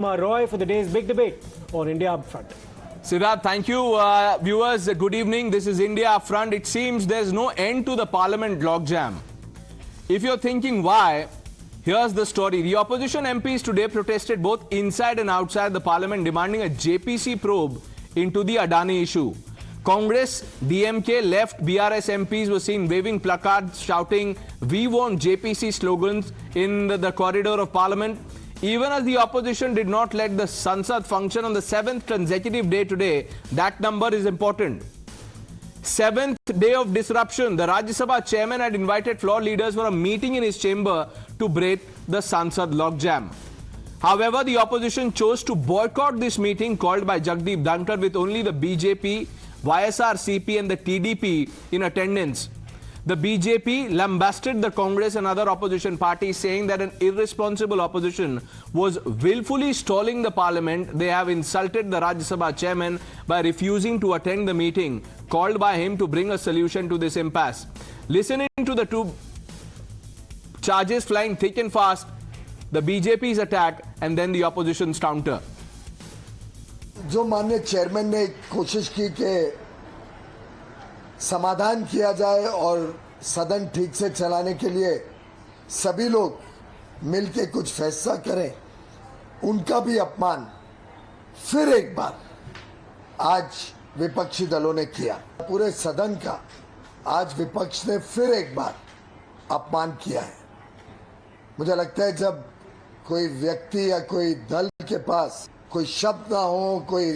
Roy for the day's big debate on India Upfront. Siddharth, thank you. Viewers, good evening. This is India Upfront. It seems there's no end to the parliament logjam. If you're thinking why, here's the story. The opposition MPs today protested both inside and outside the parliament, demanding a JPC probe into the Adani issue. Congress, DMK, left BRS MPs were seen waving placards shouting "We want JPC" slogans in the corridor of parliament. Even as the opposition did not let the Sansad function on the 7th consecutive day today, that number is important. 7th day of disruption, the Rajya Sabha chairman had invited floor leaders for a meeting in his chamber to break the Sansad logjam. However, the opposition chose to boycott this meeting called by Jagdeep Dhankar with only the BJP, YSRCP and the TDP in attendance. The BJP lambasted the Congress and other opposition parties, saying that an irresponsible opposition was willfully stalling the parliament. They have insulted the Rajya Sabha chairman by refusing to attend the meeting called by him to bring a solution to this impasse. Listening to the two charges flying thick and fast, the BJP's attack and then the opposition's counter. जो माननीय chairman ने कोशिश की कि समाधान किया जाए और सदन ठीक से चलाने के लिए सभी लोग मिलके कुछ फैसला करें, उनका भी अपमान फिर एक बार आज विपक्षी दलों ने किया। पूरे सदन का आज विपक्ष ने फिर एक बार अपमान किया है। मुझे लगता है जब कोई व्यक्ति या कोई दल के पास कोई शब्द ना हो, कोई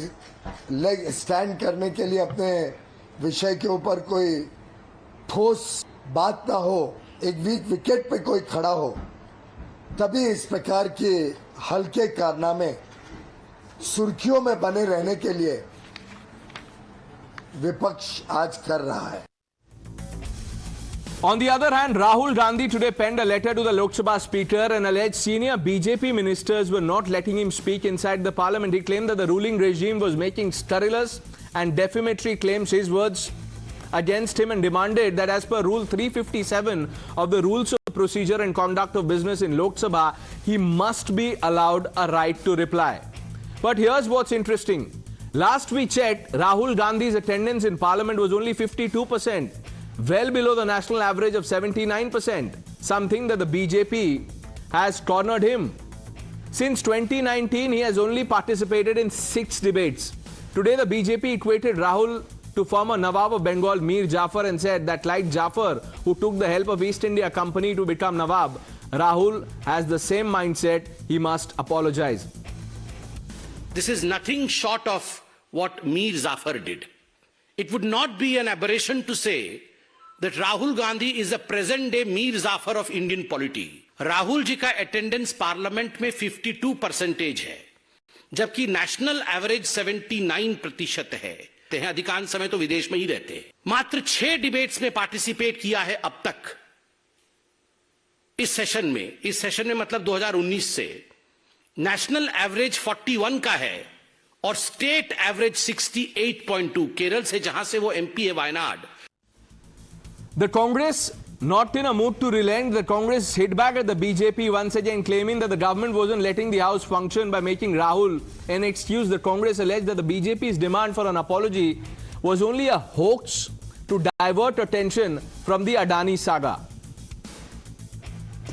लेग स्टैंड करने के लिए अपने विषय के ऊपर कोई ठोस बात ना हो, एक वीक विकेट पे कोई खड़ा हो, तभी इस प्रकार के हल्के कारनामे सुर्खियों में बने रहने के लिए विपक्ष आज कर रहा है। On the other hand, Rahul Gandhi today penned a letter to the Lok Sabha Speaker and alleged senior BJP ministers were not letting him speak inside the parliament. He claimed that the ruling regime was making scurrilous and defamatory claims, his words, against him, and demanded that as per Rule 357 of the Rules of Procedure and Conduct of Business in Lok Sabha, he must be allowed a right to reply. But here's what's interesting. Last we checked, Rahul Gandhi's attendance in parliament was only 52%. Well below the national average of 79%, something that the BJP has cornered him. Since 2019, he has only participated in 6 debates. Today, the BJP equated Rahul to former Nawab of Bengal, Mir Jafar, and said that like Jafar, who took the help of East India Company to become Nawab, Rahul has the same mindset. He must apologize. This is nothing short of what Mir Jafar did. It would not be an aberration to say that Rahul Gandhi is a present-day Mir Jafar of Indian polity. Rahul ji का attendance parliament में 52% है, जबकि national average 79% है। अधिकांश समय तो विदेश में ही रहते हैं। मात्र 6 डिबेट्स में पार्टिसिपेट किया है अब तक इस सेशन में मतलब 2019 से। नेशनल एवरेज 41 का है और स्टेट एवरेज 68.2, केरल से जहां से वो एमपी है Wayanad. The Congress, not in a mood to relent, the Congress hit back at the BJP once again, claiming that the government wasn't letting the House function by making Rahul an excuse. The Congress alleged that the BJP's demand for an apology was only a hoax to divert attention from the Adani saga.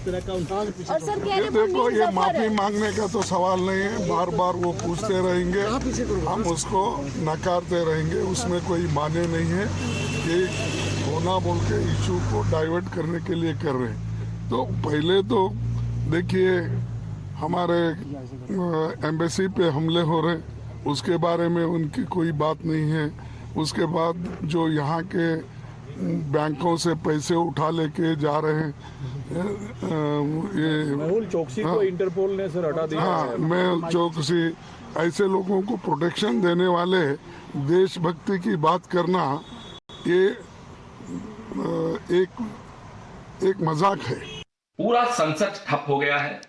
देखो, ये माफी मांगने का तो सवाल नहीं है, बार बार वो पूछते रहेंगे, हम उसको नकारते रहेंगे, उसमें कोई माने नहीं है। ये होना बोल के इशू को डाइवर्ट करने के लिए कर रहे हैं। तो पहले तो देखिए, हमारे एम्बेसी पे हमले हो रहे, उसके बारे में उनकी कोई बात नहीं है। उसके बाद जो यहाँ के बैंकों से पैसे उठा लेके जा रहे हैं, ये मेहुल चोकसी को इंटरपोल ने सर हटा दिया। हाँ, मेहुल चोकसी, ऐसे लोगों को प्रोटेक्शन देने वाले देशभक्ति की बात करना, ये एक मजाक है। पूरा संसद ठप हो गया है।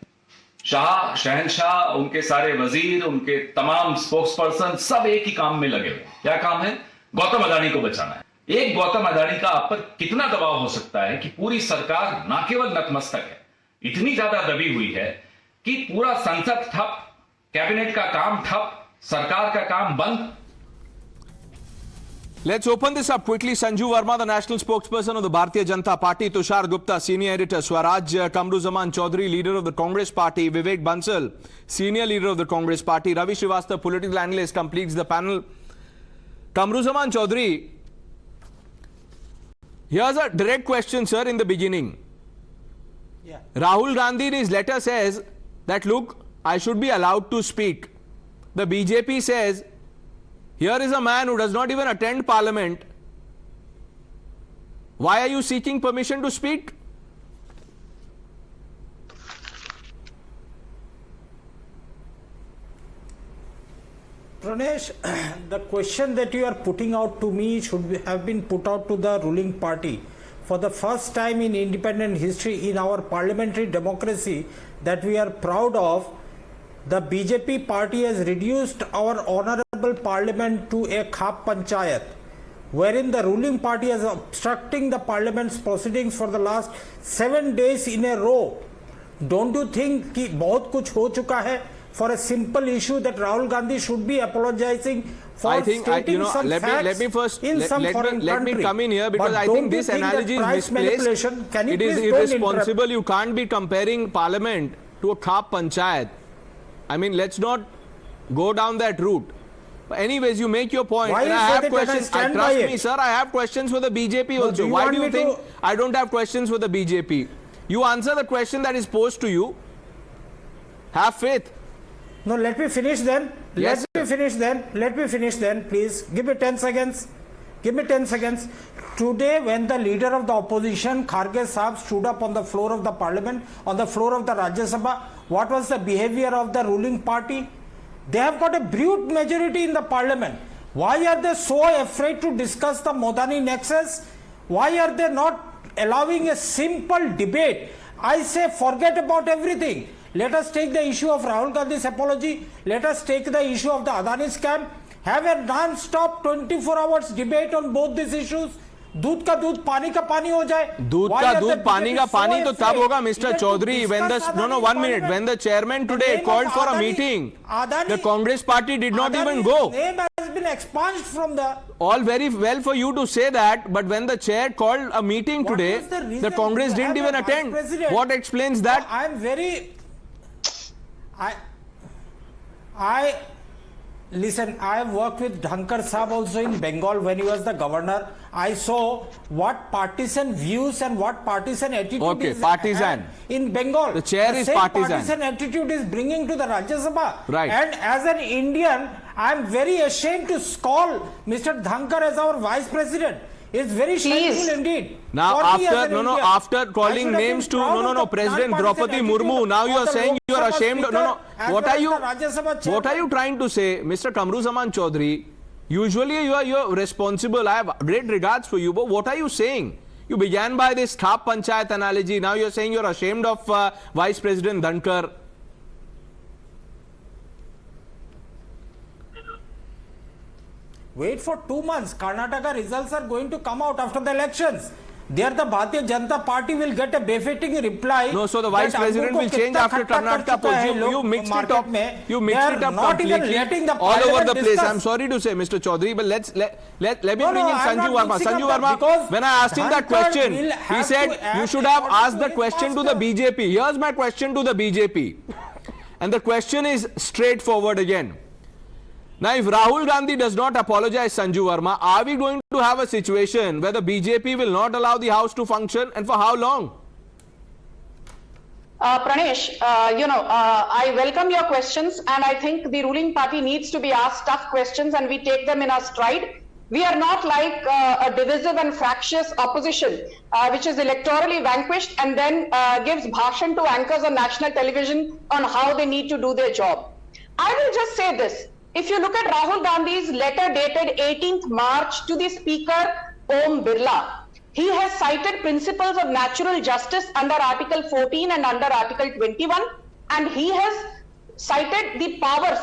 शाह, शहनशाह, उनके सारे वजीर, उनके तमाम स्पोक्स पर्सन सब एक ही काम में लगे हुए। क्या काम है? गौतम अडानी को बचाना है। एक गौतम अडानी का आप पर कितना दबाव हो सकता है कि पूरी सरकार ना केवल नतमस्तक है, इतनी ज्यादा दबी हुई है कि पूरा संसद ठप, कैबिनेट का काम ठप, सरकार का काम बंद। Let's open this up quickly. Sanju Verma, the national spokesperson of the Bharatiya Janata Party, Tushar Gupta, senior editor, Swaraj Kamruzaman Chaudhary, leader of the Congress Party, Vivek Bansal, senior leader of the Congress Party, Ravi Srivastava, political analyst, completes the panel. Kamruzaman Chaudhary, here's a direct question, sir, in the beginning. Yeah. Rahul Gandhi in his letter says that, look, I should be allowed to speak. The BJP says, here is a man who does not even attend parliament. Why are you seeking permission to speak? Pranesh, the question that you are putting out to me have been put out to the ruling party. For the first time in independent history in our parliamentary democracy that we are proud of, the BJP party has reduced our honorable parliament to a khap panchayat, wherein the ruling party is obstructing the parliament's proceedings for the last 7 days in a row. Don't you think कि बहुत कुछ हो चुका है for a simple issue that Rahul Gandhi should be apologizing for stating some facts in some foreign country? Let me come in here, because But I don't think you this think that analogy is price misplaced. manipulation- Can you It is please don't irresponsible. You can't be comparing parliament to a khap panchayat. I mean, let's not go down that route. But anyways, you make your point. Why And you I say have that I questions. stand by Trust me, it? sir, I have questions for the BJP No, also. do you Why want do you me think to- I don't have questions for the BJP? You answer the question that is posed to you. Have faith. No, let me finish then. Yes, Let me finish then, please. Give me 10 seconds. Give me 10 seconds. Today, when the leader of the opposition, Kharge Sahab, stood up on the floor of the parliament, on the floor of the Rajya Sabha, what was the behavior of the ruling party? They have got a brute majority in the parliament. Why are they so afraid to discuss the Modani nexus? Why are they not allowing a simple debate? I say forget about everything. Let us take the issue of Rahul Gandhi's apology. Let us take the issue of the Adani scam. Have a non-stop 24 hours debate on both these issues. दूध का दूध पानी का पानी हो जाए. दूध Why का are दूध the पानी का BJP so पानी तो तब afraid होगा, Mr. even to Chaudhary, when the discuss no Adani one minute, parliament? when the chairman The today name called of for a Adani- meeting, Adani- the Congress party did not even Adani's go. name has been expunged from the. All very well for you to say that, but when the chair called a meeting What today, was the reason? the Congress You didn't have even a vice attend. president. What explains that? I am very. I listen. I have worked with Dhankar Sahab also in Bengal when he was the governor. I saw what partisan views and what partisan attitude Okay, is partisan. in Bengal. The chair is same partisan. partisan attitude is bringing to the Rajya Sabha. Right. And as an Indian, I am very ashamed to call Mr. Dhankar as our vice president. It's very shameful indeed. Now For me as after an no Indian, after I calling should have names been to proud of the President nonpartisan Draupadi attitude Murmu, now you of are the saying you are Lok Sabha ashamed. Speaker as What well are as you the Rajya Sabha what chairman. are you trying to say, Mr. Kamruzaman Chaudhary? Usually you are responsible. I have great regards for you, but what are you saying? You began by this khap panchayat analogy. Now you are saying you are ashamed of Vice President Dhankar. Wait for 2 months. Karnataka results are going to come out after the elections. There the Bharatiya Janata Party will get a befitting reply. No, so the vice that president हमको will change कितना after खट्टा कर Karnataka चुका है polls. You लोग mixed it market up. में. You They mixed are it up not even completely letting the all over parliament the place. discuss. I'm sorry to say, Mr. Chaudhary, but let me No, bring in I'm Sanju not Verma. mixing Sanju up Verma, because when I asked him that Dhankar question, will he have said to you act should have according asked to the his question to the master. BJP. Here's my question to the BJP. And the question is straightforward again. Now, if Rahul Gandhi does not apologize, Sanju Verma, are we going to have a situation where the BJP will not allow the House to function, and for how long? Pranesh, I welcome your questions, and I think the ruling party needs to be asked tough questions, and we take them in our stride. We are not like a divisive and fractious opposition, which is electorally vanquished and then gives bhashan to anchors on national television on how they need to do their job. I will just say this. If you look at Rahul Gandhi's letter dated 18th March to the Speaker Om Birla, he has cited principles of natural justice under Article 14 and under Article 21, and he has cited the powers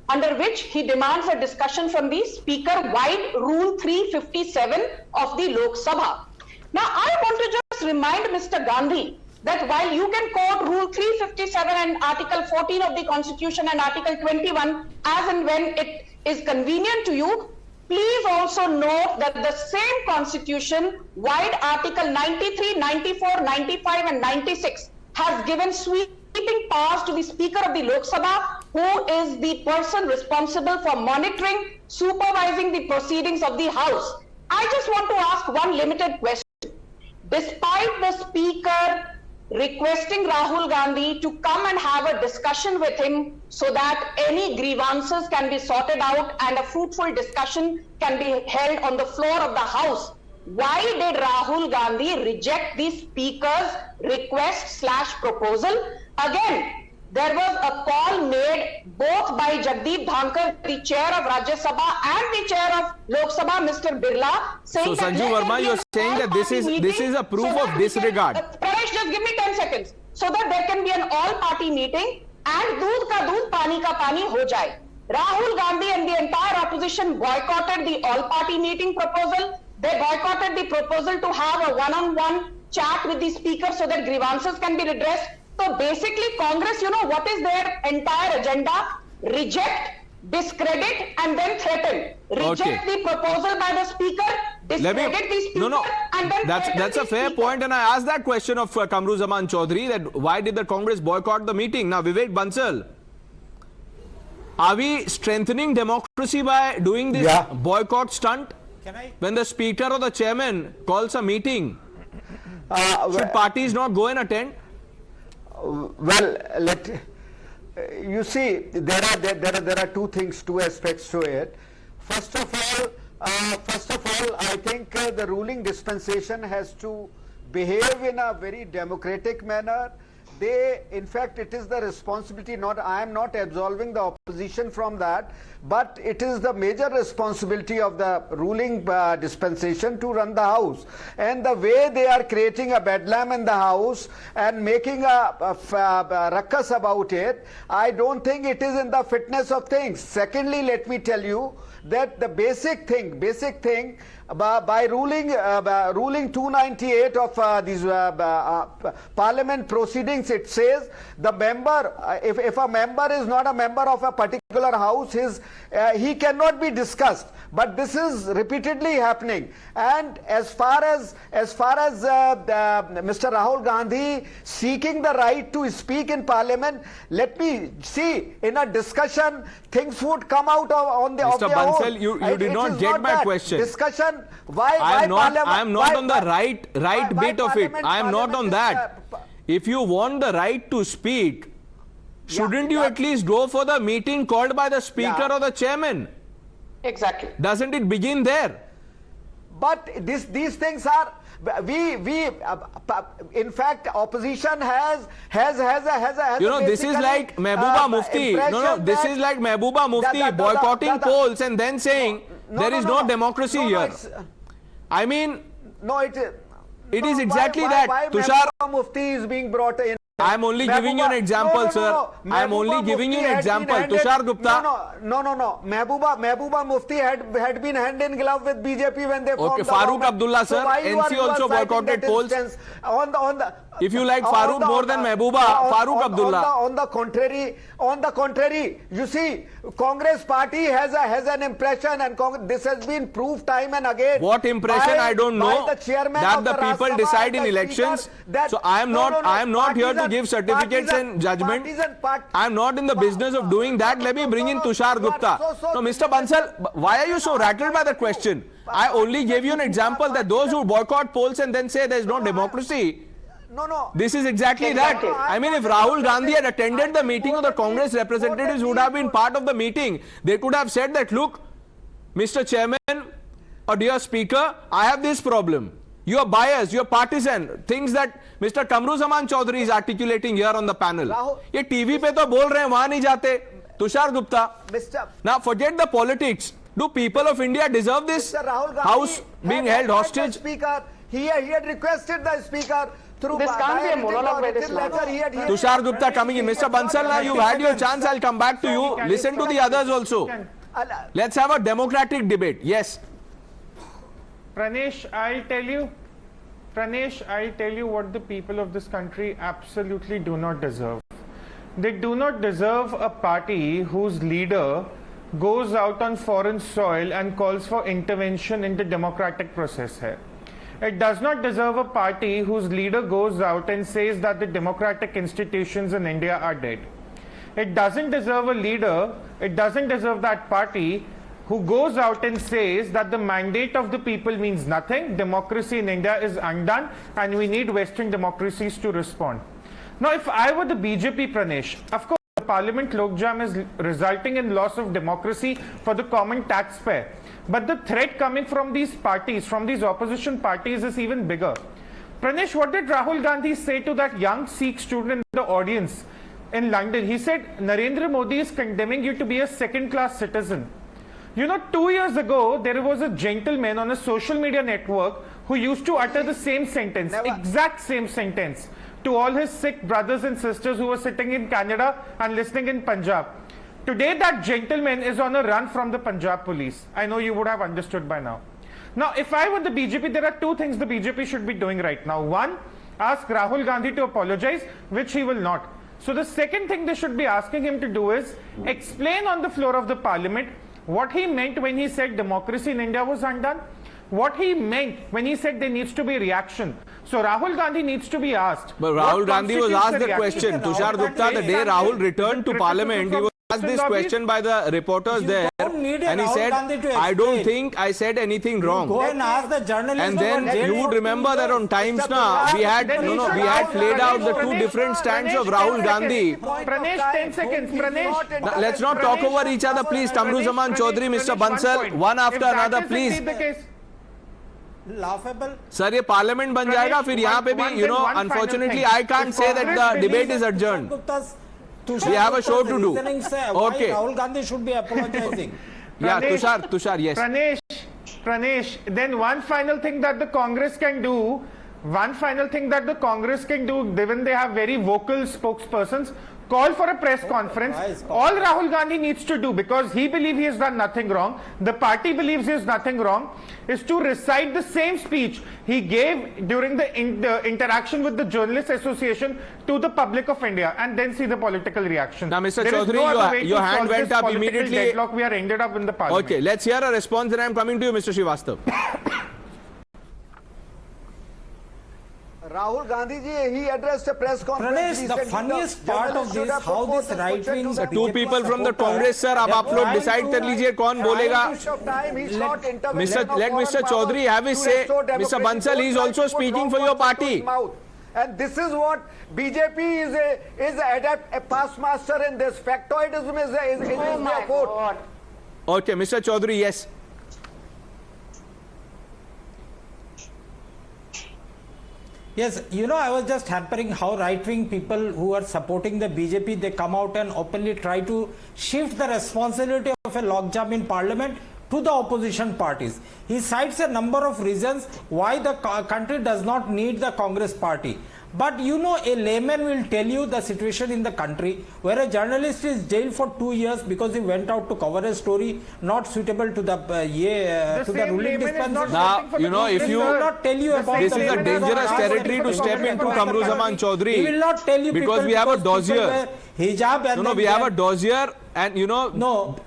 under which he demands a discussion from the Speaker vide Rule 357 of the Lok Sabha. Now, I want to just remind Mr. Gandhi that while you can quote Rule 357 and Article 14 of the Constitution and Article 21 as and when it is convenient to you, please also note that the same Constitution, while Article 93, 94, 95 and 96 has given sweeping powers to the Speaker of the Lok Sabha, who is the person responsible for monitoring, supervising the proceedings of the House. I just want to ask one limited question. Despite the Speaker requesting Rahul Gandhi to come and have a discussion with him so that any grievances can be sorted out and a fruitful discussion can be held on the floor of the House, why did Rahul Gandhi reject the Speaker's request/proposal? Again, there was a call made both by Jagdeep Dhankar, the chair of Rajya Sabha, and the chair of Lok Sabha, Mr. Birla, saying So, that Sanju let Verma, there be you're an saying that this all-party is a proof meeting so of that we can- disregard. Pravesh, just give me 10 seconds. So that there can be an all-party meeting and doodh ka doodh, pani ka pani ho jaye. Rahul Gandhi and the entire opposition boycotted the all-party meeting proposal. They boycotted the proposal to have a one-on-one chat with the speaker so that grievances can be redressed. So basically, Congress, you know, what is their entire agenda? Reject, discredit, and then threaten. Reject the proposal by the speaker, discredit the speaker, and then that's threaten a the fair speaker. point, and I asked that question of Kamru Zaman Chaudhary, that why did the Congress boycott the meeting? Now, Vivek Bansal, are we strengthening democracy by doing this boycott stunt? When the speaker or the chairman calls a meeting, should parties not go and attend? Well, you see, there are two things, two aspects to it. First of all, I think the ruling dispensation has to behave in a very democratic manner. In fact, it is the responsibility, I am not absolving the opposition from that, but it is the major responsibility of the ruling dispensation to run the House. And the way they are creating a bedlam in the House and making a ruckus about it, I don't think it is in the fitness of things. Secondly, let me tell you that the basic thing, by ruling 298 of these parliament proceedings, it says the member, if a member is not a member of a particular house, he cannot be discussed. But this is repeatedly happening. And as far as Mr. Rahul Gandhi seeking the right to speak in parliament, let me see, in a discussion, things would come out on the Mr. own. Bansal, you did not get my question. Discussion. I am not on the right bit of it. I am not on that. If you want the right to speak, shouldn't you at least go for the meeting called by the speaker or the chairman? Exactly. Doesn't it begin there? But these things are, in fact, opposition has a You know, this is like Mehbooba Mufti. This is like Mehbooba Mufti boycotting polls and then saying there is no democracy here. I mean, it is exactly that. Why Tushar, Mehbooba Mufti is being brought in? I am only giving you an example, sir. I am only giving you an example. Tushar Gupta. No. Mehbooba Mufti had been hand in glove with BJP when they formed the Farooq government. Abdullah, sir. why you NC are also citing boycotted that polls. instance? If you like Farooq more than Mehbooba, Farooq Abdullah. On the contrary, you see, Congress party has an impression, and this has been proved time and again. What impression? I don't know. By the chairman that of the Rajya people Sabha decide and in the elections. speaker, that- So I am not here to give certificates partisan- and judgment. partisan- I am not in the business of doing that. Let me bring in Tushar Gupta. So, Mr. Bansal, why are you so rattled by the question? I only gave you an example that those who boycott polls and then say there is no democracy. No. This is exactly that. I mean, if Rahul Gandhi had attended the meeting of the Congress representatives would have been part of the meeting, they could have said that, look, Mr. Chairman or dear Speaker, I have this problem. You are biased, you are partisan. Things that Mr. Kamru Zaman Chaudhary is articulating here on the panel. ये TV पे तो बोल रहे हैं, वहाँ नहीं जाते. Tushar Gupta. Now forget the politics. Do people of India deserve this house being held hostage? Speaker, he had requested the speaker through. This can't be a monologue by this level. Tushar Gupta coming in. Mr. Bansal, now you've had your chance. I'll come back to you. Listen to the others also. Let's have a democratic debate. Yes. Pranesh, I'll tell you. Pranesh, I'll tell you what the people of this country absolutely do not deserve. They do not deserve a party whose leader goes out on foreign soil and calls for intervention in the democratic process here. It does not deserve a party whose leader goes out and says that the democratic institutions in India are dead. It doesn't deserve a leader, it doesn't deserve that party who goes out and says that the mandate of the people means nothing, democracy in India is undone, and we need Western democracies to respond. Now, if I were the BJP, Pranesh, of course, the Parliament Logjam is resulting in loss of democracy for the common taxpayer. But the threat coming from these parties, from these opposition parties, is even bigger. Pranesh, what did Rahul Gandhi say to that young Sikh student in the audience in London? He said, Narendra Modi is condemning you to be a second-class citizen. You know, 2 years ago, there was a gentleman on a social media network who used to utter the same sentence, exact same sentence, to all his Sikh brothers and sisters who were sitting in Canada and listening in Punjab. Today, that gentleman is on a run from the Punjab police. I know you would have understood by now. Now, if I were the BJP, there are two things the BJP should be doing right now. One, ask Rahul Gandhi to apologize, which he will not. So the second thing they should be asking him to do is explain on the floor of the parliament what he meant when he said democracy in India was undone, what he meant when he said there needs to be reaction. So Rahul Gandhi needs to be asked. But Rahul Gandhi was asked the question. Tushar Gupta, the day Rahul returned to parliament, he was asked this question by the reporters there, and he said, I don't think I said anything wrong. Go and ask the journalists. And then you would remember that on Times Now, we had played out the two different stands of Rahul Gandhi. Pranesh, 10 seconds. Pranesh. Let's not talk over each other, please. Kamruzaman Chaudhary, Mr. Bansal, one after another, please. Laughable. Sir, ये parliament बन जाएगा फिर यहाँ पे भी, you know, unfortunately I can't say that the debate is adjourned. We have a show to do. Okay. Rahul Gandhi should be apologizing. Yeah, Tushar, yes. Pranesh, then one final thing that the Congress can do, given they have very vocal spokespersons, call for a press conference. All Rahul Gandhi needs to do, because he believes he has done nothing wrong, the party believes he has nothing wrong, is to recite the same speech he gave during the interaction with the Journalists Association to the public of India, and then see the political reaction. Now, Mr. Chaudhary, your hand went up immediately. Deadlock we are ended up in the parliament. Okay, let's hear a response, and I am coming to you, Mr. Srivastav. Rahul Gandhi ji, he addressed a press conference. Pranesh, the funniest part of this, how this right wing, two people from the Congress, sir, अब आप लोग decide कर लीजिए कौन बोलेगा. Let Mr. Chaudhary have his say. Mr. Bansal, he is also speaking for your party. And this is what BJP is a past master in this. Factoidism is their quote. Okay, Mr. Chaudhary, yes. Yes, you know, I was just hampering how right-wing people who are supporting the BJP, they come out and openly try to shift the responsibility of a logjam in parliament to the opposition parties. He cites a number of reasons why the country does not need the Congress party. But you know, a layman will tell you the situation in the country where a journalist is jailed for 2 years because he went out to cover a story not suitable to the ruling dispensation. Now, you know, if you not tell you about this is a dangerous territory to step into, Kamruzaman Chaudhary. He will not tell you because we have a dossier. Hijab and we have a dossier, and you know,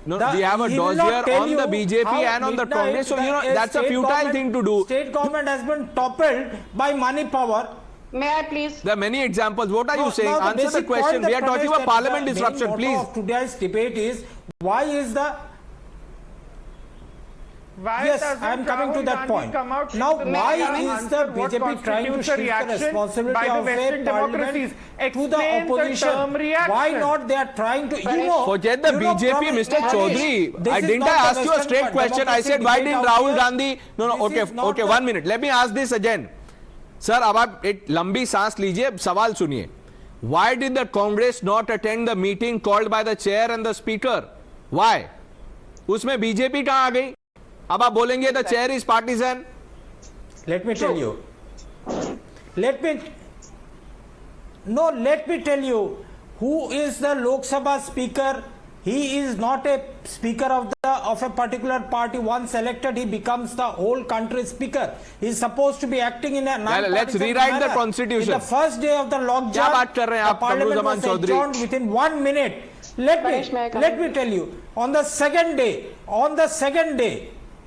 we have a dossier on the BJP and on the Congress. So you know, that's a futile thing to do. State government has been toppled by money power. May I please? There are many examples. What are you saying? Answer the question. We are talking about parliament disruption, please. Of today's debate is why is the yes, I am coming to that point. Now, why is the BJP trying to shift the responsibility of a parliament to the opposition? Why not they are trying to, you know... Forget the BJP, Mr. Chaudhary. I didn't ask you a straight question. I said, why didn't Rahul Gandhi... No, okay, 1 minute. Let me ask this again. Sir, अब आप एक लंबी सांस लीजिए, सवाल सुनिए. Why did the Congress not attend the meeting called by the chair and the speaker? Why? उसमें BJP कहाँ आ गई? अब आप बोलेंगे the chair is partisan. Let me tell you. Let me tell you who is the Lok Sabha speaker He is not a speaker of a particular party. Once elected, he becomes the whole country's speaker. He is supposed to be acting in a let's rewrite the constitution. In the first day of the logjam, the parliament was adjourned within 1 minute. Let me tell you. On the second day,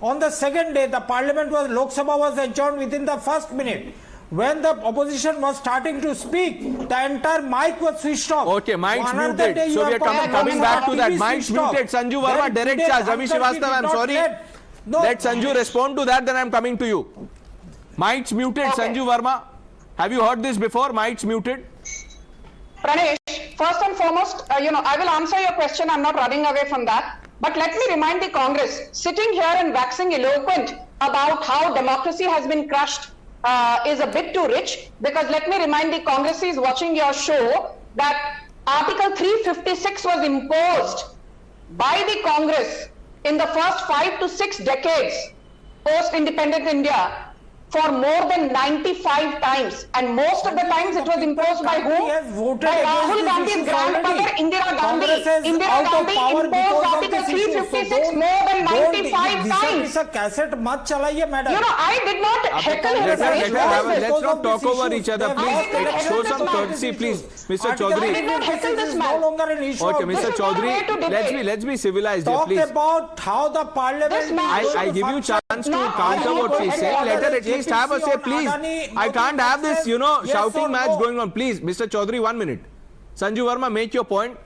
the parliament was Lok Sabha was adjourned within the first minute. When the opposition was starting to speak, the entire mic was switched off. Okay, mic's muted. So we are coming back to that. Mic's muted. Sanju Verma, direct charge. Ravi Srivastava, I'm sorry. Let Sanju respond to that, then I'm coming to you. Mic's muted. Sanju Verma. Have you heard this before? Mic's muted. Pranesh, first and foremost, I will answer your question. I'm not running away from that. But let me remind the Congress, sitting here and waxing eloquent about how democracy has been crushed is a bit too rich, because let me remind the Congresses watching your show that Article 356 was imposed by the Congress in the first 5 to 6 decades post-independent India for more than 95 times, and most of the times it was imposed by whom? By Rahul Gandhi's grandmother Indira Gandhi. Indira Gandhi imposed Article 356 more than 95 times. I did not heckle him. Let's not talk over each other, please. Show some courtesy, please. Mr. Chaudhary. I did not heckle this man. Okay, Mr. Chaudhary, let's be civilized here, please. Talk about how the parliament... I give you chance to counter what she's saying. Let her at least have a say, please. I can't have this, shouting match going on. Please, Mr. Chaudhary, 1 minute. Sanju Verma, make your point.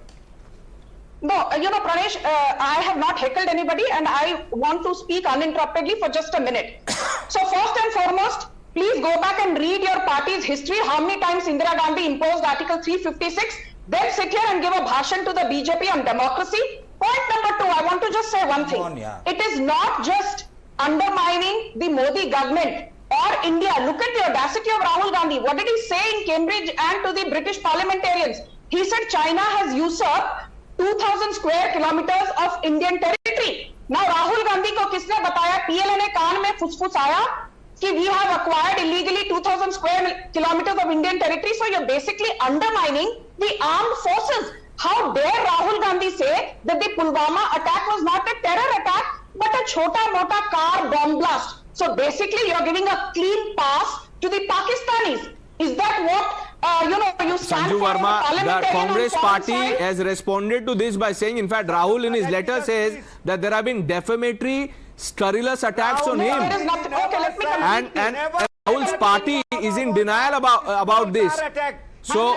No, Pranesh, I have not heckled anybody, and I want to speak uninterruptedly for just a minute. So first and foremost, please go back and read your party's history, how many times Indira Gandhi imposed Article 356, then sit here and give a bhashan to the BJP on democracy. Point number 2, I want to just say one thing. It is not just undermining the Modi government or India. Look at the audacity of Rahul Gandhi. What did he say in Cambridge and to the British parliamentarians? He said China has usurped 2000 square kilometers of Indian territory. Now Rahul Gandhi ko kisne bataya, PLA ne kaan mein fusfusaya कि we have acquired illegally 2000 square kilometers of Indian territory. So you're basically undermining the armed forces. How dare Rahul Gandhi say that the Pulwama attack was not a terror attack but a chota mota car bomb blast? So basically you're giving a clean pass to the Pakistanis. Is that what you stand Sanju for? Verma, the Congress party has responded to this by saying, in fact, Rahul in his letter says that there have been defamatory, scurrilous attacks on him. There is nothing. Okay, let me And Rahul's party is in denial about this. So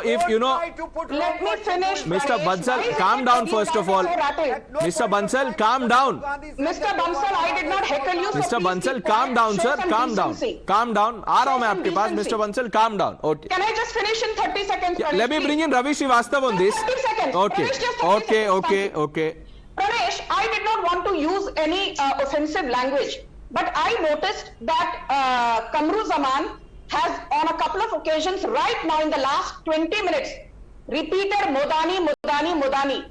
if let me finish. Mr. Bansal, calm down first of all. Mr. Bansal, calm down. Mr. Bansal, I did not heckle you. Mr. Bansal, calm down, sir. Calm down. Calm down. aa raha hu main aapke paas. Mr. Bansal, calm down. Okay. Can I just finish in 30 seconds? Yeah, let me bring in Ravi Srivastava on this. 30 seconds. Okay. Okay. Pranesh, I did not want to use any offensive language, but I noticed that Kamru Zaman has on a couple of occasions right now in the last 20 minutes repeated Modani.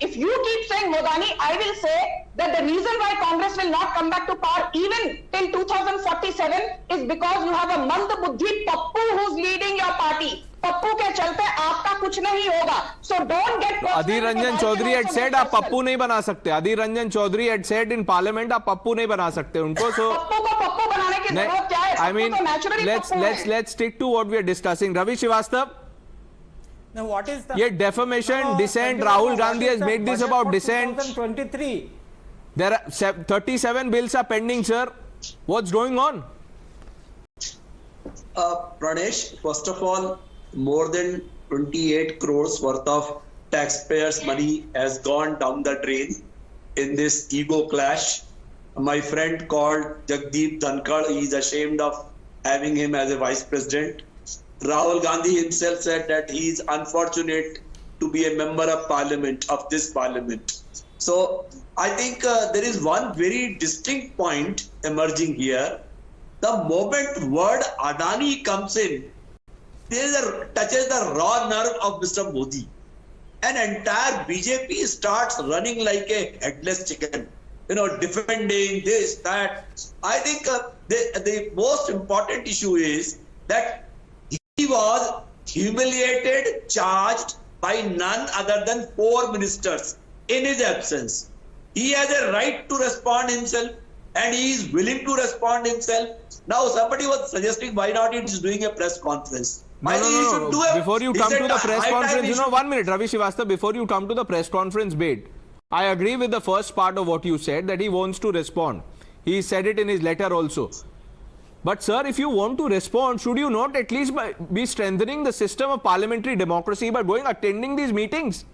If you keep saying Modani, I will say that the reason why Congress will not come back to power even till 2047 is because you have a mand buddhi Pappu who's leading your party. Pappu ke chalte aapka kuch nahi hoga. So don't get... Adhir Ranjan Chaudhary had said आप पप्पू नहीं बना सकते. Adhir Ranjan Chaudhary had said in parliament आप पप्पू नहीं बना सकते उनको. So Pappu को पप्पू बनाने की जरूरत क्या है? I mean, let's stick to what we are discussing. Ravi Srivastava. Now what is the... Yet defamation, dissent. Rahul Gandhi has made this about dissent. 2023. There are 37 bills are pending, sir. What's going on? Pranesh, first of all, more than 28 crores worth of taxpayers' money has gone down the drain in this ego clash. My friend called Jagdeep Dhankar, he is ashamed of having him as a vice president. Rahul Gandhi himself said that he is unfortunate to be a member of parliament, of this parliament. So I think there is one very distinct point emerging here. The moment word Adani comes in, touches the raw nerve of Mr. Modi. An entire BJP starts running like a headless chicken, defending this, that. I think the most important issue is that he was humiliated, charged by none other than 4 ministers. in his absence. He has a right to respond himself, and he is willing to respond himself. Now, somebody was suggesting why not he is doing a press conference. No, I think he should do a, before you he come said to the press high time conference, he you know, should- 1 minute, Ravi Srivastava, before you come to the press conference bit, I agree with the first part of what you said, that he wants to respond. He said it in his letter also. But sir, if you want to respond, should you not at least be strengthening the system of parliamentary democracy by attending these meetings?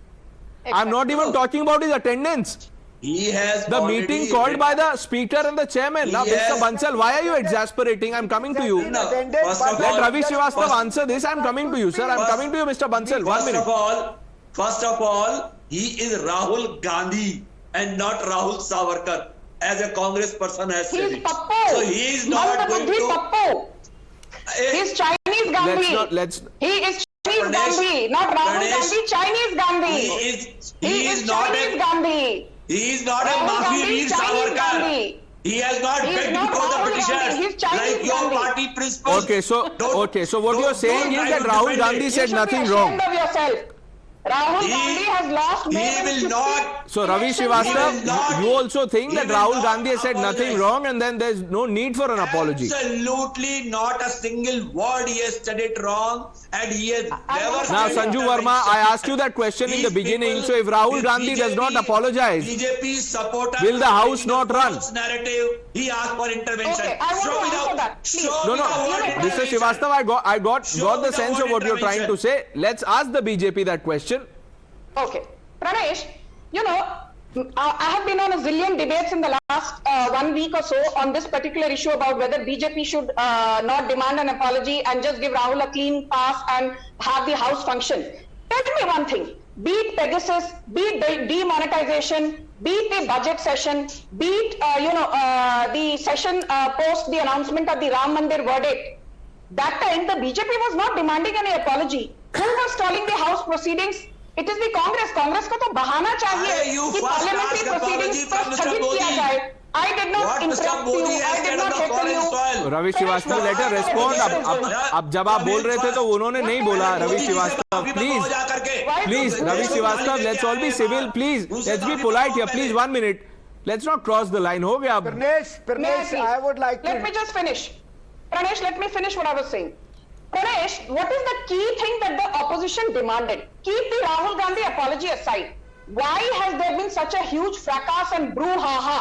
I'm not even talking about his attendance. He has The already meeting called by the speaker and the chairman. Now, Mr. Yes. Bansal, why are you exasperating? I'm coming to you. No, Attended, first but of Let all- Ravi Srivastava first- answer this. I'm coming to you, sir. I'm coming to you, Mr. Bansal. 1 minute. First of all, he is Rahul Gandhi and not Rahul Savarkar, as a Congress person has said He's it. Pappu. So he is not going Mandabuddhi to. Pappu. He's Chinese Gandhi. Let's He is Chinese Pradesh- Gandhi, not Rahul Pradesh- Gandhi, Chinese Gandhi. He is not Chinese a. Gandhi. He is not a Rahul Mafi Gandhi, Veer Chinese Savarkar. Gandhi. He has not He is begged not before the Rahul Britishers Gandhi, he's Chinese like your Gandhi. party principles. Okay, so what don't- you're saying don't is that try to Rahul defend Gandhi it. You said should nothing be wrong. ashamed of yourself. Rahul He- Gandhi has lost more he than will 50 not- So Ravi elections. Srivastava, He will not- you also think he that will Rahul not Gandhi has said nothing apologize. wrong and then there's no need for an apology. Absolutely not a single word he has said it wrong, and he has never Now, said Sanju intervention. Verma, I asked you that question in the These beginning. people So if Rahul with Gandhi does not BJP apologize, BJP supporters will the are House taking not the run? false narrative. He asked for intervention. Okay, I want Show to me answer the- that, please. show no, me no, the word Mr. intervention. Srivastava, I got Show me the the sense word of what you're trying to say. Let's ask the BJP that question. Okay. Pranesh, you know, I have been on a zillion debates in the last 1 week or so on this particular issue about whether BJP should not demand an apology and just give Rahul a clean pass and have the House function. Tell me one thing, be it Pegasus, be it demonetization, be it the budget session, be it, the session post the announcement of the Ram Mandir verdict, that time the BJP was not demanding any apology. Who was stalling the House proceedings? It is the Congress. Congress को तो बहाना चाहिए you कि first parliamentary ask proceedings apology को from Mr. स्थगित किया Modi. जाए. I did not What Mr. interrupt Modi you. I has did said on not the heckle foreign you. soil. Ravi Srivastava let us respond अब जब आप बोल रहे थे तो उन्होंने नहीं बोला Ravi Srivastava please Ravi Srivastava let's all be civil please let's be polite here please 1 minute let's not cross the line हो गया अब Pranesh, I would like to. Let me just finish. Pranesh, let me finish what I was saying. Pranesh, what is the key thing that the opposition demanded? Keep the Rahul Gandhi apology aside. Why has there been such a huge fracas and brouhaha?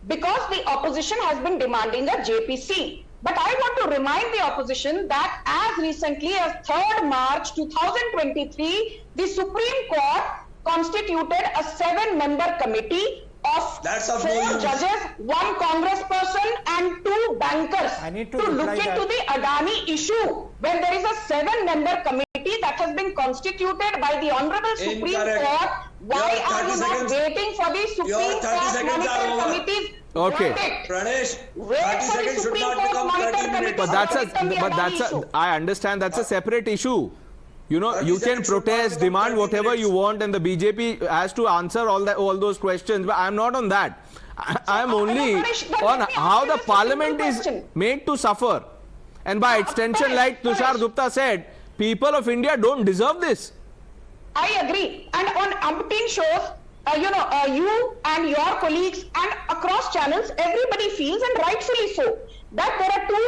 Because the opposition has been demanding a JPC. But I want to remind the opposition that as recently as 3rd March 2023, the Supreme Court constituted a 7-member committee of That's of 4 no use. judges, 1 congressperson and 2 bankers I need to look reply into that. the Adani issue when there is a 7-member committee that has been constituted by the Honorable Supreme Incorrect. Court. Why Your are 30 you not seconds- waiting for the Supreme 30 Court seconds are monitored over. committees? Okay. verdict? Pranesh, Wait 30 for the seconds should Supreme not Court become monitored 30 minutes. But I understand that's a separate issue. You know, 30 you can seconds should not protest, become demand 30 whatever minutes. you want, and the BJP has to answer all those questions. But I'm not on that. I'm only Manish, but on let me how ask you the just a parliament simple is question. made to suffer, and by extension, Manish, like Tushar Manish. Gupta said, people of India don't deserve this. I agree. And on umpteen shows, you and your colleagues and across channels, everybody feels, and rightfully so, that there are two,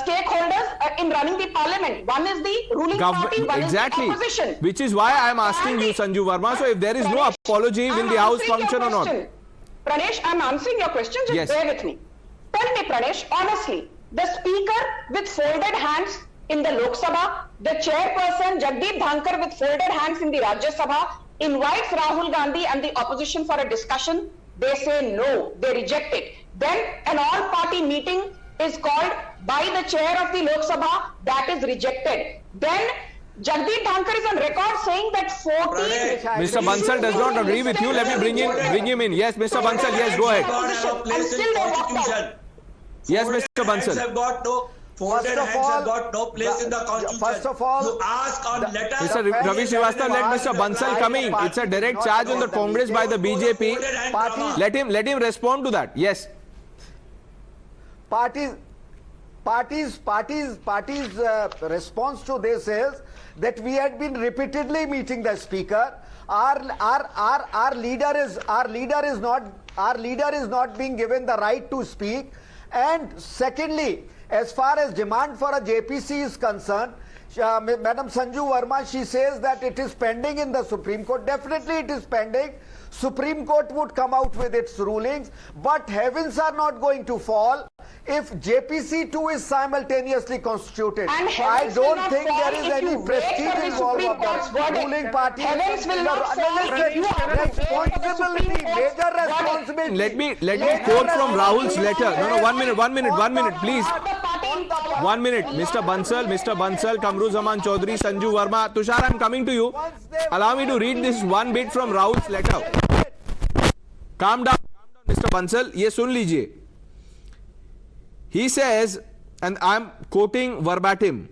stakeholders in running the parliament. One is the ruling party, one Exactly. is the opposition. Which is why I'm asking you, Sanju Verma. So if there is no Pranesh, apology, will I'm the House answering your function or not? question. Pranesh, I'm answering your question. Just Yes. bear with me. Tell me, Pranesh, honestly, the speaker with folded hands in the Lok Sabha, the chairperson Jagdeep Dhankar with folded hands in the Rajya Sabha invites Rahul Gandhi and the opposition for a discussion. They say no, they reject it. Then an all-party meeting is called by the chair of the Lok Sabha, that is rejected. Then Jagdeep Dhankar is on record saying that 14... Mr. Bansal does not agree with you. Let me bring him in. Yes, Mr. Bansal, yes, go ahead. God have a place in Until they walked out. Constitution. Yes, Mr. Folded hands Bansal. have got no. Folded First of hands all, have got no place in the Constitution. first of all, you ask on letter. Mr. Ravi Srivastava, let Mr. Bansal come in. It's a direct charge on the Congress by the BJP. Parties- Let him respond to that. Yes. Parties, party's response to this is that we had been repeatedly meeting the speaker. Our leader is not being given the right to speak. And secondly, as far as demand for a JPC is concerned, Madam Sanju Verma, she says that it is pending in the Supreme Court. Definitely it is pending. Supreme Court would come out with its rulings, but heavens are not going to fall if JPC2 is simultaneously constituted. And I heavens will don't not think fall there is if any you wait prestige for the involved Supreme of Court's the verdict. ruling party. Heavens will not fall if you have to wait for the Responsibility, Supreme Court's major verdict. responsibility. Let me Major quote from Rahul's letter. No, one minute, please. Or the party in power. 1 minute, Mr. Bansal, Kamruzaman Chaudhary, Sanju Verma. Tushar, I'm coming to you. Allow me to read this one bit from Rahul's letter. Calm down, Mr. Bansal. Ye sun lijiye. He says, and I'm quoting verbatim,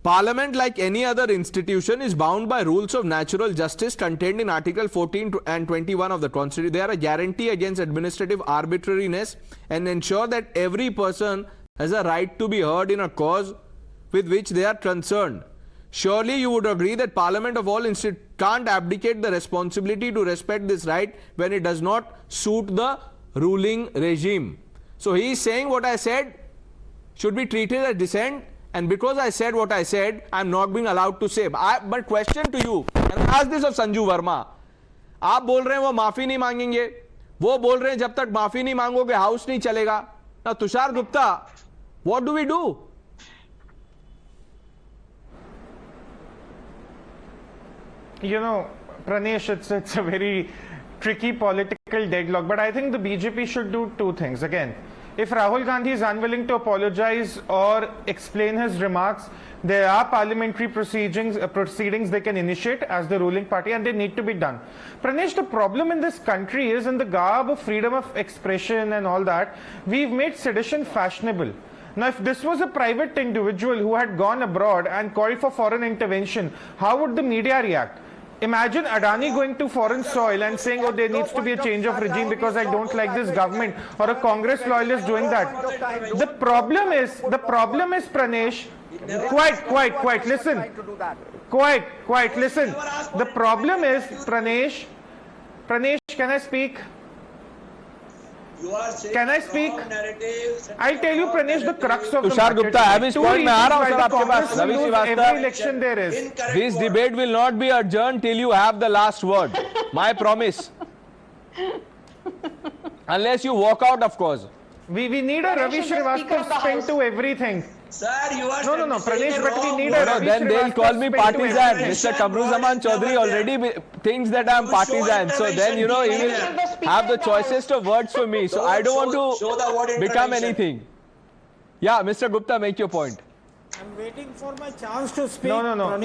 Parliament, like any other institution, is bound by rules of natural justice contained in Article 14 and 21 of the Constitution. They are a guarantee against administrative arbitrariness and ensure that every person has a right to be heard in a cause with which they are concerned. Surely you would agree that Parliament of all institutions can't abdicate the responsibility to respect this right when it does not suit the ruling regime. So he is saying what I said should be treated as dissent, and because I said what I said, I am not being allowed to say. But question to you, and I ask this of Sanju Verma, आप बोल रहे हैं वो माफी नहीं मांगेंगे, वो बोल रहे हैं जब तक माफी नहीं मांगोगे हाउस नहीं चलेगा. Now Tushar Gupta, what do we do? You know, Pranesh, it's a very tricky political deadlock, but I think the BJP should do two things. Again, if Rahul Gandhi is unwilling to apologize or explain his remarks, there are parliamentary proceedings they can initiate as the ruling party, and they need to be done. Pranesh, the problem in this country is, in the garb of freedom of expression and all that, we've made sedition fashionable. Now, if this was a private individual who had gone abroad and called for foreign intervention, how would the media react? Imagine Adani going to foreign soil and saying, oh, there needs to be a change of regime because I don't like this government, or a Congress loyalist doing that. The problem is, Pranesh, quiet, listen. Quiet, listen. The problem is, Pranesh, can I speak? Can I speak? I'll tell you, Pranesh, the crux of Tushar the Gupta, I will point में आ रहा हूं sir आपके पास. Ravi every election there is. This debate will not be adjourned till you have the last word. My promise. Unless you walk out, of course. We need a Ravi Srivastava spin to everything. Sir, you are No, Pranesh, but we need a Ravi Then they'll call me Srivastava partisan. spin to Mr. everything. Kamruzaman Chaudhary already thinks that I'm partisan. So then, he will have the choicest of words for me. So I don't want to become anything. Yeah, Mr. Gupta, make your point. I'm waiting for my chance to speak. No.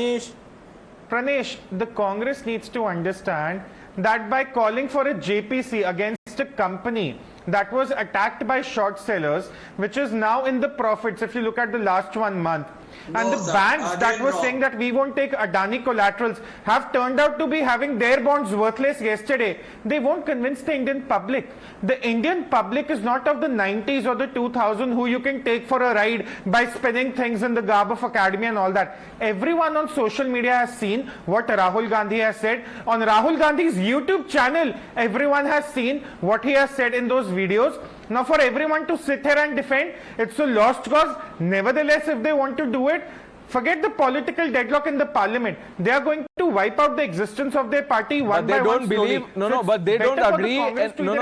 Pranesh, the Congress needs to understand that by calling for a JPC against a company that was attacked by short sellers, which is now in the profits if you look at the last 1 month, and the banks that were saying that we won't take Adani collaterals have turned out to be having their bonds worthless yesterday. They won't convince the Indian public. The Indian public is not of the 90s or the 2000s who you can take for a ride by spinning things in the garb of academia and all that. Everyone on social media has seen what Rahul Gandhi has said. On Rahul Gandhi's YouTube channel, everyone has seen what he has said in those videos. Now, for everyone to sit here and defend, it's a lost cause. Nevertheless, if they want to do it, forget the political deadlock in the parliament. They are going to wipe out the existence of their party one by one. But they don't believe. But they don't agree.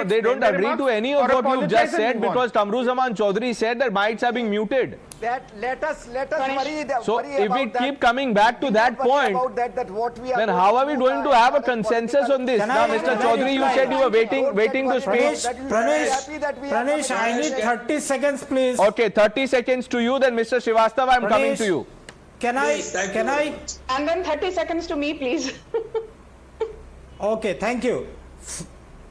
They don't agree to any of what you just said, because Kamruzaman Chaudhary said that mics are being muted. Let us worry. So if we keep coming back to that point, then how are we going to have a consensus on this? Now, Mr. Chaudhary, you said you were waiting to speak. Pranesh, I need 30 seconds, please. Okay, 30 seconds to you. Then, Mr. Srivastava, I'm coming to you. Can I? And then 30 seconds to me, please. Okay, thank you.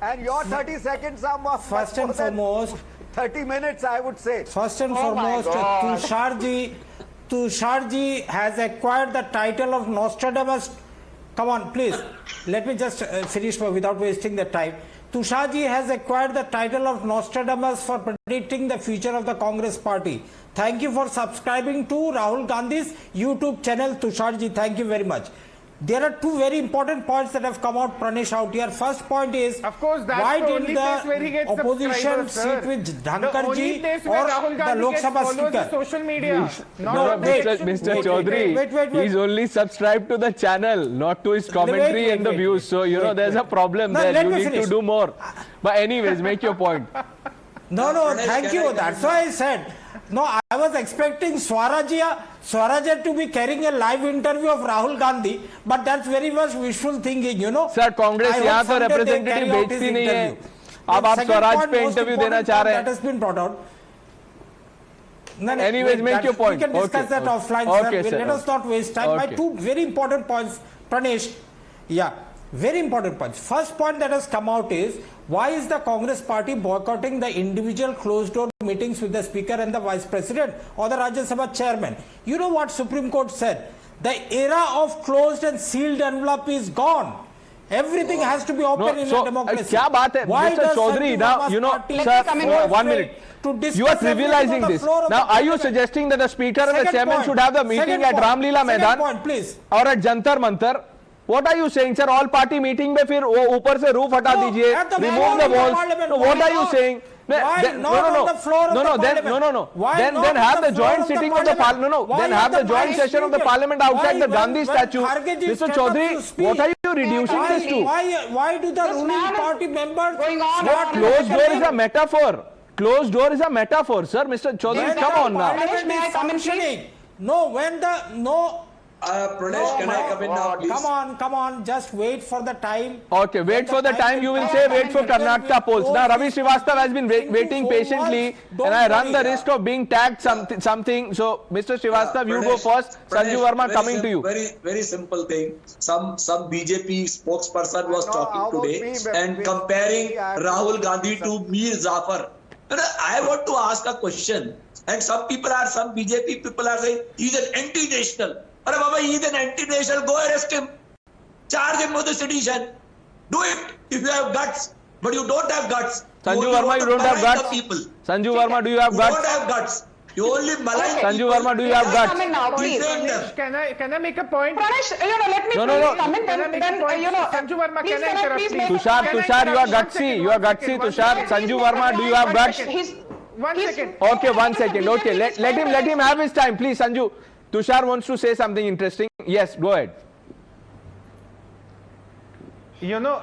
And your 30 seconds are more. First and foremost, 30 minutes, I would say. First and foremost, Tusharji has acquired the title of Nostradamus come on, please. Let me just finish without wasting the time. Tusharji has acquired the title of Nostradamus for predicting the future of the Congress party. Thank you for subscribing to Rahul Gandhi's YouTube channel, Tusharji. Thank you very much. There are two very important points that have come out, Pranesh, out here. First point is, Of course, that's why the did only place where he the gets opposition subscribers, sir. sit with The only Dhankarji place or where Rahul the Gandhi Lok gets Sabha followers speaker? is social media. No, Not wait, Mr. wait, Chaudhary, wait. he's only subscribed to the channel, not to his commentary wait, and the wait, views. wait, So, you know, wait, there's wait. a problem No, there. let You me need finish. to do more. But anyways, make your point. No, thank you. That's why I said. No, I was expecting Swarajya to be carrying a live interview of Rahul Gandhi, but that's very much wishful thinking, you know. Sir Congress I hope यहाँ तो someday they representative carry out his भेजती नहीं है. interview. अब The आप second Swaraj point, पे most interview देना important चाह रहे point हैं. that has been brought out. No, Anyways, wait, make that- your point. We can discuss Okay, that okay. offline, Okay, sir. sir, Let us okay. not waste time. My Okay. two very important points, Pranesh. Yeah, very important points. First point that has come out is, why is the Congress party boycotting the individual closed door meetings with the speaker and the vice president or the Rajya Sabha chairman? You know what Supreme Court said? The era of closed and sealed envelope is gone. Everything has to be open in a democracy. क्या बात है, Why Mr. does Chaudhary? Sanju Now, Verma's you know, party sir, go 1 afraid minute. to discuss You are everything trivializing on the this. floor of Now, the are you parliament? suggesting that the speaker and the Second chairman point. should have the meeting Second at point. Ramlila Second Maidan point, please. or at Jantar Mantar? What are you saying, sir? All party meeting में फिर वो ऊपर से roof हटा No, दीजिए, at the remove floor the of the walls. parliament. No, what Why are you not? saying? Why Then- not on the floor of the parliament? No. Why Then not have on the the floor joint of the sitting of the parliament? parliament. No, Why then are have the the joint vice session of the speaker? parliament outside Why the Gandhi when statue. Kharge ji Mr. stands up Chaudhary, to speak? what are you reducing this to? Why do the This ruling man is party members going on not and on. Closed door is a metaphor. Closed door is a metaphor, sir. Mr. Chaudhary, when come the on now. parliament May I is come in, please? functioning? No, when the no. Pranesh, can I come in now, please? Come on, just wait for the time. Okay, wait for the time. You will say wait for Karnataka polls. Now, Ravi Srivastava has been waiting patiently, and I run the risk of being tagged something. So, Mr. Srivastava, you go first. Sanju Verma coming to you. Very simple thing. Some BJP spokesperson was No, talking about today me, and we- comparing we are- Rahul Gandhi to Mir Zafar. I want to ask a question. And some BJP people are saying he's an anti-national. But Baba, he's an anti-national. Go arrest him. Charge him with the sedition. Do it if you have guts. But you don't have guts. Sanju only Verma, want you to don't have malign the guts. people. Sanju Verma, do you have You don't guts? have guts. You only malign Okay. Sanju people. Verma, do you have Let me guts? come in now, please. Defame them. Can I make a point? Pranesh, let me No, please no. come in. Can I make a Then, point? you know, Sanju Verma, please can I can I interrupt, please please? make Tushar, Can I Tushar, you are interrupt? gutsy. You are gutsy, Tushar. Sanju Verma, do you have guts? One second. Okay, 1 second. Okay, let him have his time, please, Sanju. Tushar wants to say something interesting. Yes, go ahead. You know,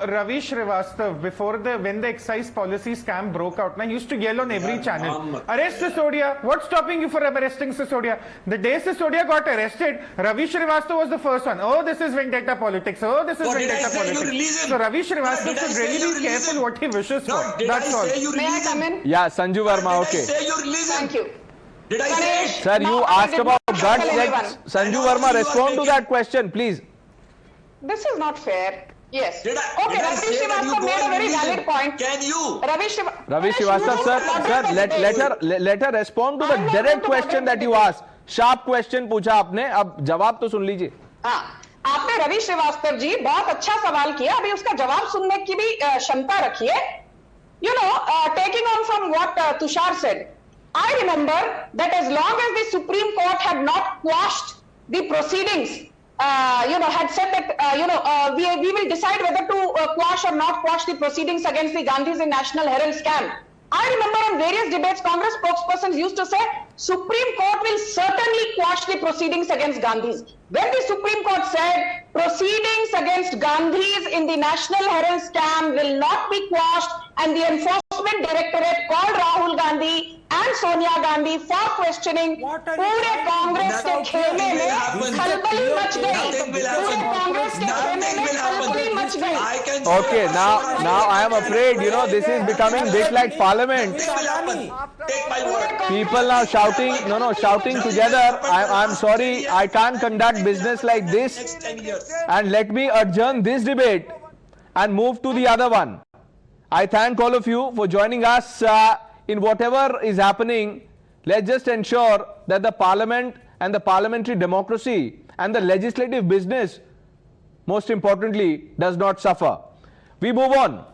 Ravi Srivastava, when the excise policy scam broke out, he used to yell on every channel, arrest Sisodia. What's stopping you from arresting Sisodia? The day Sisodia got arrested, Ravi Srivastava was the first one. Oh, this is vendetta politics. Oh, this is What did I vendetta say? You politics. release him. So Ravi No, Srivastava did I should say really you be release careful him? what he wishes No, for. did That's I all. say you May I release come him? in? Yeah, Sanju Verma, Did I okay. say you release him? Thank you. Did I say Pranesh, it? Sir, you No, I asked did about not guts. tell Let anyone. Sanju I know Verma you are respond to making- that question, please. This is not fair. Yes. Did I Okay, say Ravi that you Srivastava go made a and very release valid him? point. Can you? Ravi Ravi Srivastava, sir, let her respond to the I'm not direct going to question that you asked. Sharp question पूछा आपने, अब जवाब तो सुन लीजिए. हाँ, आपने रवि श्रीवास्तव जी बहुत अच्छा सवाल किया. अभी उसका जवाब सुनने की भी क्षमता रखिए. You know, taking on from what Tushar said, I remember that as long as the Supreme Court had not quashed the proceedings, had said that, we will decide whether to quash or not quash the proceedings against the Gandhis in National Herald scam. I remember in various debates, Congress spokespersons used to say, Supreme Court will certainly quash the proceedings against Gandhis. When the Supreme Court said, proceedings against Gandhis in the National Herald scam will not be quashed, and the Enforcement Directorate called Rahul Gandhi and Sonia Gandhi for questioning, पूरे कांग्रेस के खेमे में खलबली much गई. पूरे कांग्रेस के खेमे में खलबली मच गई. Okay, now I am afraid, this is becoming bit like parliament. Take my word. People now shouting together. I'm sorry, I can't conduct business like this. Next 10 years. And let me adjourn this debate and move to the other one. I thank all of you for joining us in whatever is happening. Let's just ensure that the parliament and the parliamentary democracy and the legislative business most importantly, does not suffer. We move on.